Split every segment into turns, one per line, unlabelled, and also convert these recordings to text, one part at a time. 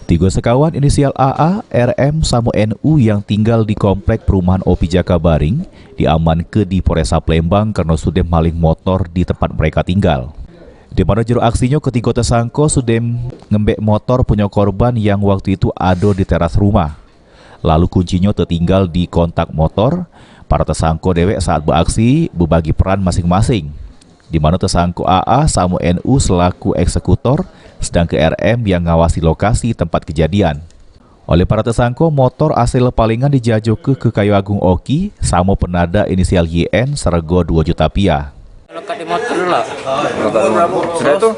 Tiga sekawan inisial AA, RM, sama NU yang tinggal di komplek perumahan OP Jakabaring diamankan di Polresta Palembang karena sudah maling motor di tempat mereka tinggal. Di mana juru aksinya ketiga tersangka sudah ngembek motor punya korban yang waktu itu ada di teras rumah. Lalu kuncinya tertinggal di kontak motor. Para tersangka dewek saat beraksi berbagi peran masing-masing, di mana tersangka AA sama NU selaku eksekutor, sedangkan RM yang ngawasi lokasi tempat kejadian. Oleh para tersangka, motor hasil palingan dijajoke ke Kayu Agung Oki sama penada inisial YN serego 2 juta rupiah.
Lekat di motor dulu.
Sudah itu?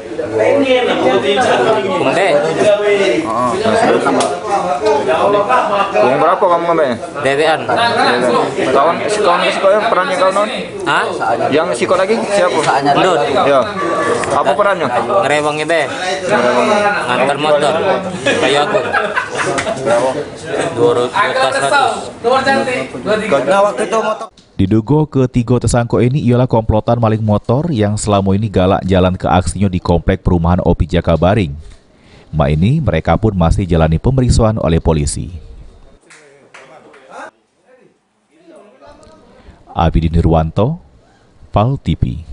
Kumbe.
Yang berapa kamu ngambilnya?
Dewean.
Kawan yang perannya kau non?
Hah?
Yang siko lagi siapa?
Ndut.
Ya. Apa perannya?
Ngerewang be. Ngantar motor. Kayu Agung. 200.
Nah, waktu itu motor.
Diduga ketiga tersangka ini ialah komplotan maling motor yang selama ini galak jalan ke aksinya di komplek perumahan OP Jakabaring. Ini mereka pun masih jalani pemeriksaan oleh polisi. Abidi Nirwanto, PAL TV.